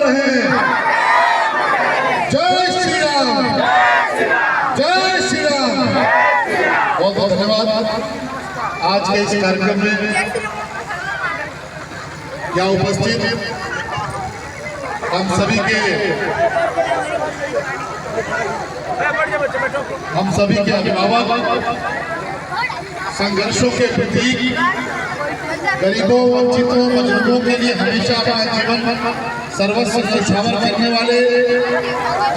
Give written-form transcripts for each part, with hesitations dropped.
रहे। जय श्री राम, जय श्री राम। बहुत बहुत धन्यवाद। आज के इस कार्यक्रम में यहाँ उपस्थित हम सभी के अभिभावक, संघर्षों के प्रतीक, गरीबों, वंचितों, मजलूमों के लिए हमेशा अपना जीवन सर्वस्व न्यौछावर करने वाले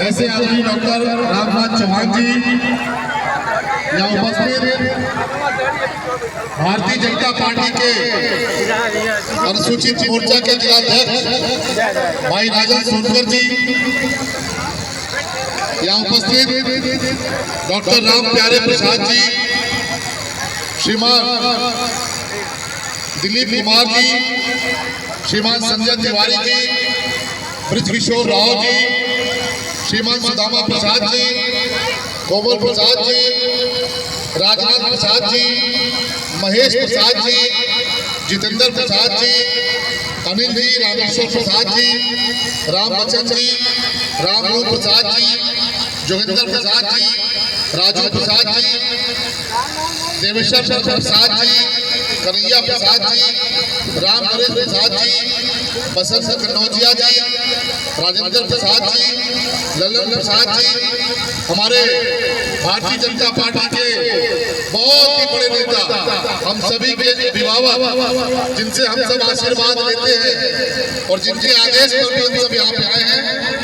ऐसे आदमी डॉक्टर रामनाथ चौहान जी यहाँ उपस्थित, भारतीय जनता पार्टी के अनुसूचित मोर्चा के जिलाध्यक्ष भाई राजन सोनकर जी यहाँ उपस्थित, डॉक्टर राम प्यारे प्रसाद जी, श्रीमान दिलीप कुमार जी, श्रीमान संजय तिवारी जी, ब्रज किशोर राव जी, श्रीमान सुदामा प्रसाद जी, कोमल प्रसाद जी, राजनाथ प्रसाद जी, महेश प्रसाद जी, जितेंद्र प्रसाद जी, अनिल जी, रामेश्वर प्रसाद जी, राम बच्चन जी, रामरूप प्रसाद जी, जोगिंदर प्रसाद जी, राजू प्रसाद जी, देवेश्वर प्रसाद जी, कन्हैया प्रसाद जी, राम नरेश प्रसाद जी, बसंत कन्नौजिया जी, राजेंद्र प्रसाद जी, ललन प्रसाद जी, हमारे भारतीय जनता पार्टी के बहुत ही बड़े नेता, हम सभी के अभिभावक, जिनसे हम सब आशीर्वाद लेते हैं और जिनके आदेश पर भी हम सब यहाँ पे आए हैं,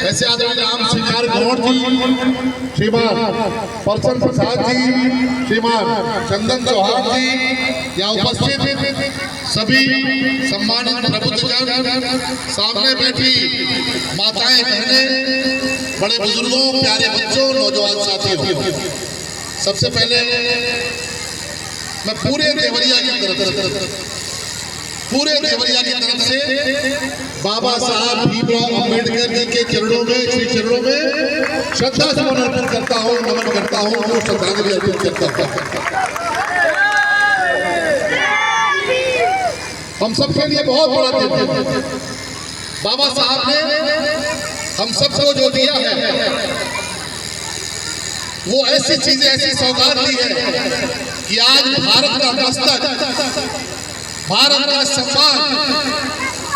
ऐसे आदरणीय राम श्रीकार गौड़ जी, श्रीमान परसन प्रसाद जी, श्रीमान चंदन चौहान जी, यहाँ उपस्थित सभी सम्मानित प्रबुद्धजन, सामने बैठी माताएं, बहनें, बड़े बुजुर्गों, प्यारे बच्चों, नौजवान साथियों, सबसे पहले मैं पूरे देवरिया की तरफ से बाबा साहब भीमराव अंबेडकर जी के चरणों में, श्री चरणों में श्रद्धा सुमन अर्पित करता हूँ, नमन करता हूँ, श्रद्धांजलि अर्पित करता हूँ। हम सबके लिए बहुत बड़ा दिन है। बाबा साहब ने हम सबको जो दिया है वो ऐसी चीजें, ऐसी सौगात दी है कि आज भारत का मस्तक, भारत का सम्मान,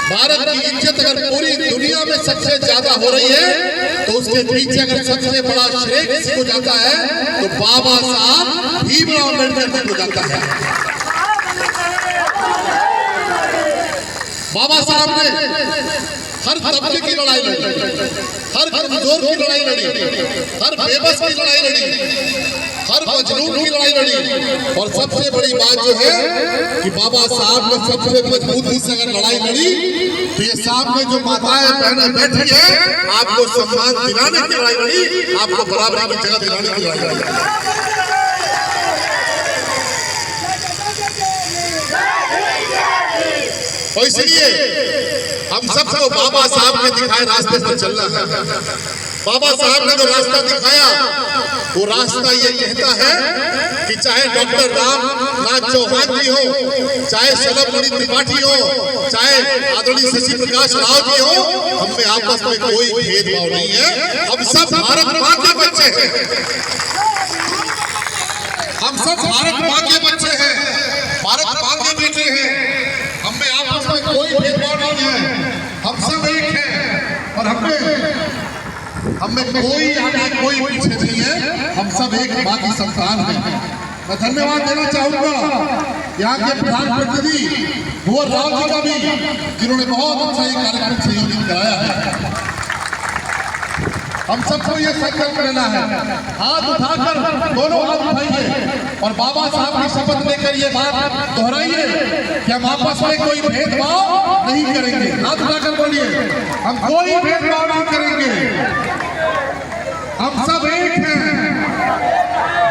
भारत की इज्जत अगर पूरी दुनिया में सबसे ज्यादा हो रही है तो उसके पीछे अगर सबसे बड़ा श्रेय किसको जाता है तो बाबा साहब भीमराव अम्बेडकर जी को जाता है। बाबा साहब ने हर तबके की लड़ाई लड़ी, हर कमजोर की लड़ाई लड़ी, हर बेबस की लड़ाई लड़ी, हर मजलूम की लड़ाई लड़ी, और सबसे बड़ी बात जो है कि बाबा साहब ने सबसे मजबूती से अगर लड़ाई लड़ी तो ये सामने जो माताएं बहनें बैठी है, आपको सम्मान दिलाने की लड़ाई लड़ी, आपको बराबरी की जगह दिलाने की लड़ाई लड़ी। और इसलिए हम सबको बाबा साहब के दिखाए रास्ते पर चलना है। बाबा साहब ने जो रास्ता दिखाया वो रास्ता ये कहता है कि चाहे डॉक्टर रामनाथ चौहान जी हो, चाहे शलभमणि त्रिपाठी हो, चाहे आदरणीय शशि प्रकाश राव जी हो, हम में आपस में कोई भेदभाव नहीं है। हम सब भारत माँ के बच्चे हैं, हम सब भारत माँ के बच्चे हैं, भारत माँ के बेटे हैं। हम में आपस में कोई भेदभाव नहीं है, हम सब एक हैं और हमें कोई आगे कोई पीछे नहीं है, हम सब एक माँ की संतान हैं। मैं धन्यवाद देना चाहूंगा यहाँ के प्रधान प्रतिनिधि भुवर राव जी का भी, जिन्होंने बहुत अच्छा ये कार्यक्रम संयोजित कराया है। हम सबको ये संकल्प लेना है, हाथ उठाकर दोनों हाथ उठाइए और बाबा साहब की शपथ लेकर ये बात दोहराइए कि हम आपस में कोई भेदभाव नहीं करेंगे। हाथ उठाकर बोलिए, हम कोई भेदभाव नहीं करेंगे, हम सब एक हैं,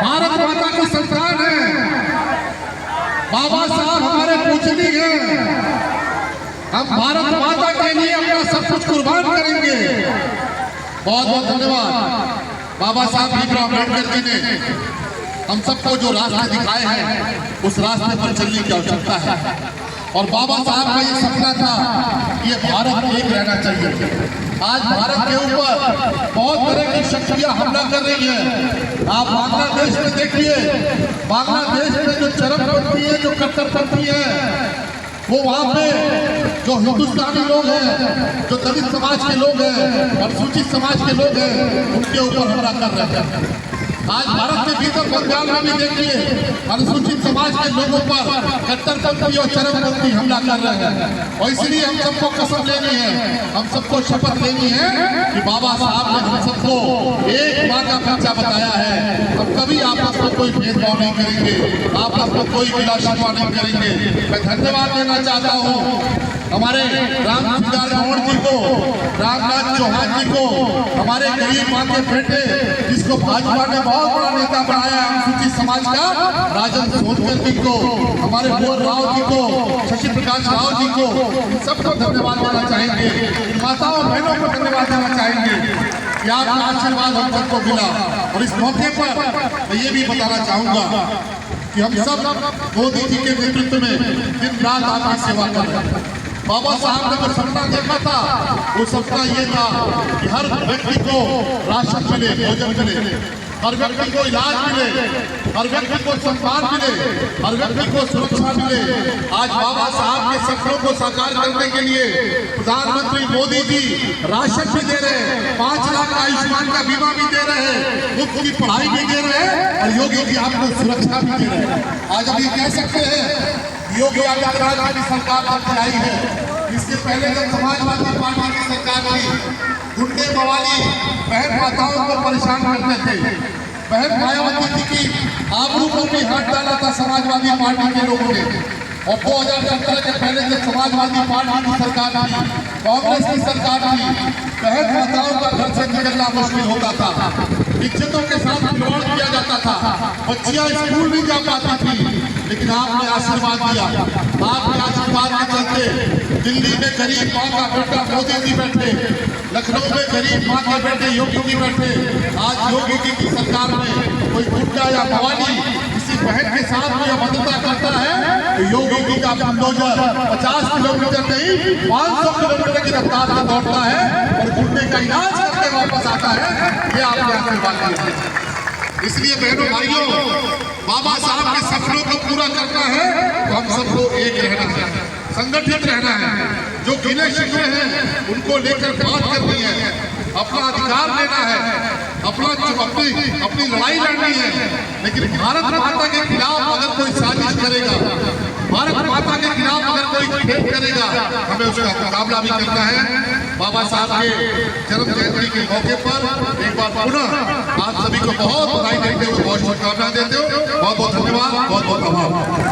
भारत माता की संतान है, बाबा साहब हमारे पूजनीय हैं, हम भारत माता के लिए अपना सब कुछ कुर्बान करेंगे। बहुत बहुत धन्यवाद। बाबा साहब भीमराव अम्बेडकर जी ने हम सबको जो रास्ते दिखाए हैं उस रास्ते पर चलने की आवश्यकता है। और बाबा साहब का ये सपना था कि ये भारत एक रहना चाहिए। आज भारत के ऊपर बहुत तरह की शक्तियां हमला कर रही हैं। आप बांग्लादेश में देखिए, बांग्लादेश में जो चरमपंथी है, जो कट्टरपंथी है, वो वहाँ पे जो हिंदुस्तानी लोग हैं, जो दलित समाज के लोग हैं, अनुसूचित समाज के लोग हैं, उनके ऊपर हमला कर रहे हैं। आज भारत के भीतर बंगाल में भी देखिए, अनुसूचित समाज के लोगों पर कट्टरपंथी और चरमपंथी हमला कर रहे हैं। और इसलिए हम सबको कसम लेनी है, हम सबको शपथ लेनी है कि बाबा साहब ने हम सबको एक माँ का बच्चा बताया है। हम कभी आपस में कोई भेदभाव नहीं करेंगे, आपस में कोई गिला शिकवा नहीं करेंगे। मैं धन्यवाद देना चाहता हूँ हमारे रामचंद्र गौड़ जी को, रामनाथ चौहान जी को, हमारे गरीब माँ के बेटे जिसको भाजपा ने बहुत बड़ा नेता बनाया अनुसूचित समाज का, राजन सोनकर जी को, हमारे बोर राव जी को, शशि प्रकाश राव जी को, इन सबको धन्यवाद देना चाहेंगे। माताओं बहनों को धन्यवाद देना चाहेंगे कि आपका आशीर्वाद हम सबको मिला। और इस मौके पर मैं ये भी बताना चाहूंगा कि हम सब मोदी जी के नेतृत्व में दिन रात आपकी सेवा कर रहे हैं। बाबा साहब ने जो सपना देखा था, वो सपना ये था कि हर व्यक्ति को राशन मिले, भोजन मिले, हर व्यक्ति को इलाज मिले, हर व्यक्ति को सम्मान मिले, हर व्यक्ति को सुरक्षा मिले। आज बाबा साहब के सपनों को साकार करने के लिए प्रधानमंत्री मोदी जी राशन भी दे रहे हैं, 5 लाख आयुष्मान का बीमा भी दे रहे हैं, मुफ्त की पढ़ाई भी दे रहे हैं, और योगी जी आपको सुरक्षा भी दे रहे हैं। आज हम ये कह सकते हैं योगी आदित्यनाथ की सरकार बनकर आई है। इसके पहले जब समाजवादी पार्टी की सरकार थी, गुंडे बवाली बहन माताओं को परेशान करते थे। बहन मायावती जी की आबरू पर भी हाथ डाला था समाजवादी पार्टी के लोगों ने। और 2017 के पहले जब समाजवादी पार्टी की सरकार थी, कांग्रेस की सरकार थी, बहन माताओं का घर से निकलना मुश्किल होता था, इज्जतों के साथ खिलवाड़ किया जाता था, बच्चियां स्कूल नहीं जा पाती थी। लेकिन आपने आशीर्वाद दिया, आपके आशीर्वाद के चलते दिल्ली में गरीब माँ का बेटा मोदी जी बैठे, लखनऊ में गरीब माँ के बेटे योगी जी बैठे। आज योगी जी की सरकार में कोई गुंडा या बवाली किसी बहन के साथ में मदद करता है तो योगी जी का बुलडोजर 50 किलोमीटर नहीं 500 किलोमीटर की रफ्तार से दौड़ता है और गुंडे का इलाज करके वापस आता है। ये आपके आशीर्वाद है। इसलिए बहनों भाइयों, बाबा साहब के सपनों को पूरा करना है तो हम सबको एक रहना है, संगठित रहना है। जो गिले शिकवे हैं उनको लेकर बात करनी है, अपना अधिकार लेना है, अपनी लड़ाई लड़नी है। लेकिन भारत माता के खिलाफ अगर कोई साजिश करेगा, भारत माता के खिलाफ अगर कोई खेल करेगा, हमें उसका मुकाबला भी करना है। बाबा साहब के जन्म जयंती के मौके पर एक बार पुनः आप सभी को बहुत बधाई देते हुए, बहुत शुभकामनाएं देते हो। बहुत बहुत धन्यवाद, बहुत बहुत आभार।